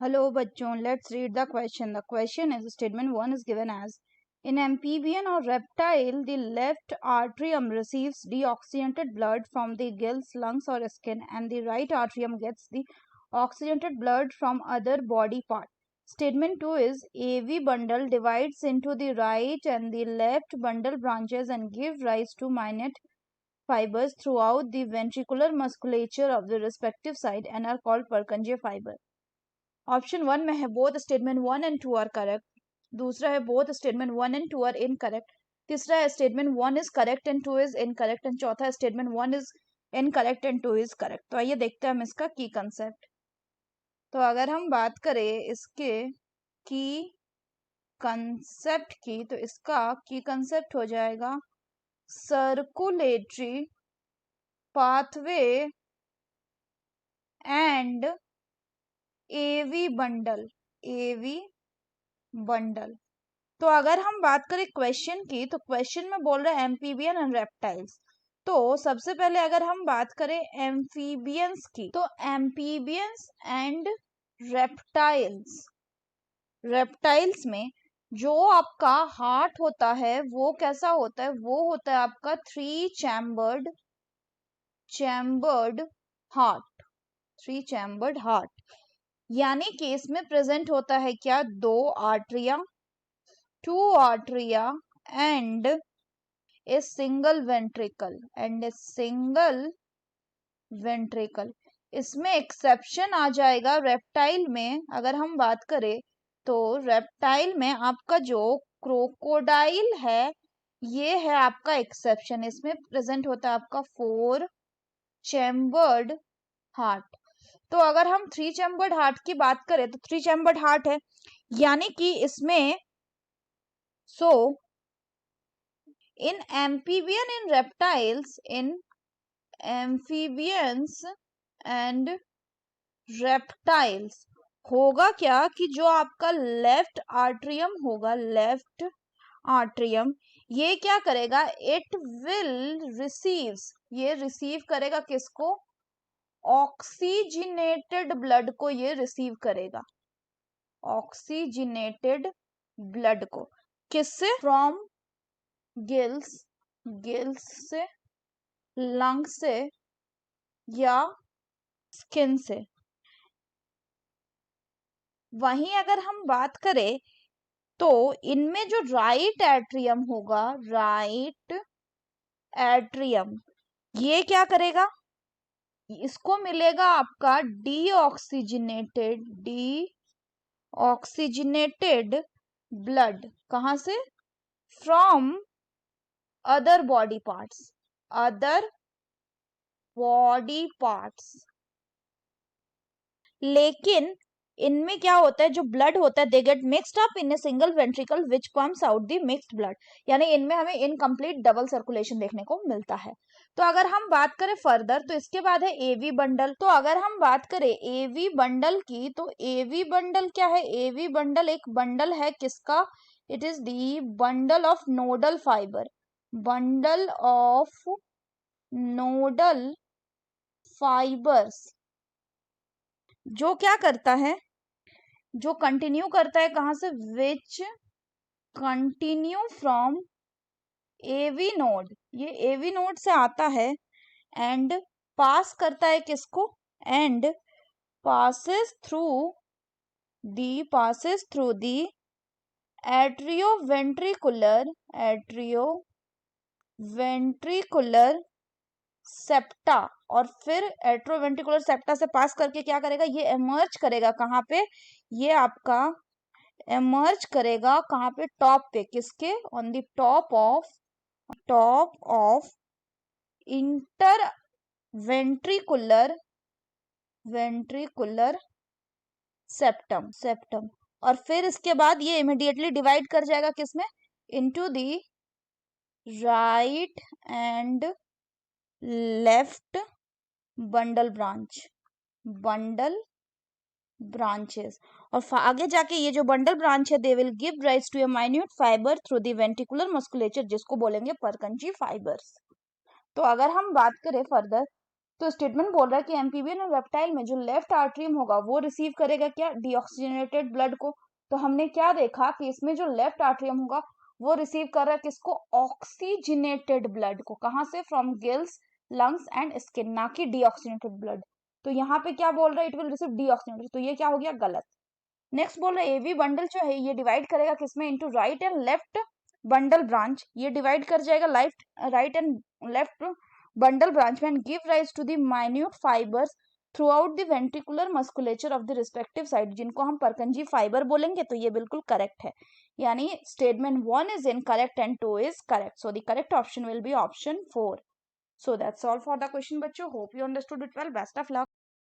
Hello, bachon. Let's read the question. The question is statement 1 is given as in amphibian or reptile, the left atrium receives deoxygenated blood from the gills, lungs, or skin, and the right atrium gets the oxygenated blood from other body part. Statement 2 is AV bundle divides into the right and the left bundle branches and give rise to minute fibers throughout the ventricular musculature of the respective side and are called Purkinje fiber. Option 1 में है both statement 1 and 2 are correct, दूसरा है both statement 1 and 2 are incorrect, तीसरा है statement 1 is correct and 2 is incorrect and चौथा है statement 1 is incorrect and 2 is correct. तो आइए देखते हैं हम इसका की कंसेप्ट। तो अगर हम बात करें इसके की कंसेप्ट की, तो इसका की कंसेप्ट हो जाएगा circulatory pathway and AV bundle. तो अगर हम बात करें क्वेश्चन की, तो क्वेश्चन में बोल रहे हैं एम्फीबियन एंड रेप्टाइल्स। तो सबसे पहले अगर हम बात करें एम्फीबियंस की, तो एम्फीबियंस एंड रेप्टाइल्स में जो आपका हार्ट होता है वो कैसा होता है, वो होता है आपका 3 चैम्बर्ड हार्ट। यानी कि इसमें प्रेजेंट होता है क्या, 2 आर्टरिया एंड ए सिंगल वेंट्रिकल। इसमें एक्सेप्शन आ जाएगा रेप्टाइल में। अगर हम बात करें तो रेप्टाइल में आपका जो क्रोकोडाइल है ये है आपका एक्सेप्शन, इसमें प्रेजेंट होता है आपका 4 चैम्बर्ड हार्ट। तो अगर हम 3 चैम्बर्ड हार्ट की बात करें तो 3 चैम्बर्ड हार्ट है, यानी कि इसमें in amphibians and reptiles होगा क्या कि जो आपका लेफ्ट आर्ट्रियम ये क्या करेगा, इट विल ये रिसीव करेगा किसको, ऑक्सीजनेटेड ब्लड को ये रिसीव करेगा, ऑक्सीजनेटेड ब्लड को किससे, फ्रॉम गिल्स से, लंग से या स्किन से। वहीं अगर हम बात करें तो इनमें जो राइट एट्रियम होगा, ये क्या करेगा, इसको मिलेगा आपका डीऑक्सीजनेटेड ब्लड, कहां से, फ्रॉम अदर बॉडी पार्ट्स। लेकिन इनमें क्या होता है, जो ब्लड होता है they get mixed up in a single ventricle which pumps out the mixed blood, यानी इनमें हमें इनकम्प्लीट डबल सर्कुलेशन देखने को मिलता है। तो अगर हम बात करें फर्दर तो इसके बाद है एवी बंडल। तो अगर हम बात करें एवी बंडल की, तो एवी बंडल क्या है, एवी बंडल एक बंडल है किसका, it is the bundle of nodal fibres, जो क्या करता है, जो कंटिन्यू करता है कहां से, विच कंटिन्यू फ्रॉम एवी नोड, ये एवी नोड से आता है एंड पास करता है किसको, and passes through the atrioventricular septa, और फिर एट्रोवेंट्रिकुलर सेप्टा से पास करके क्या करेगा, ये एमर्ज करेगा कहाँ पे, ये आपका एमर्ज करेगा कहाँ पे, टॉप पे, किसके, on the top of inter ventricular septum. और फिर इसके बाद ये इमीडिएटली डिवाइड कर जाएगा किसमें, into the right and left bundle branches. और आगे जाके ये जो बंडल ब्रांच है they will give rise to a minute fiber through the ventricular musculature, जिसको बोलेंगे परकंजी फाइबर्स। तो अगर हम बात करें फर्दर तो स्टेटमेंट बोल रहा है कि एम्फीबियन और रेप्टाइल में जो लेफ्ट आर्टरियम होगा वो रिसीव करेगा क्या, डीऑक्सीजनेटेड ब्लड को। तो हमने क्या देखा कि इसमें जो लेफ्ट आर्टरियम होगा वो रिसीव कर रहा है किसको, ऑक्सीजनेटेड ब्लड को। कहाँ से, from gills, lungs and skin, ना कि डीऑक्सीजनेटेड ब्लड। तो यहाँ पे क्या बोल रहा है, इट विल रिसीव डीऑक्सीजनेटेड, तो ये क्या हो गया, गलत। नेक्स्ट बोल रहा है एवी बंडल जो है ये डिवाइड करेगा किसमें, into right and left bundle branch. ये डिवाइड कर जाएगा right and left bundle branch में, and give rise to the minute fibres throughout the ventricular musculature of the respective side, जिनको हम परकंजी फाइबर बोलेंगे। तो ये बिल्कुल करेक्ट है, यानी statement 1 is incorrect and 2 is correct. So the correct option will be option 4. So that's all for the question, बच्चों. Hope you understood it well. Best of luck.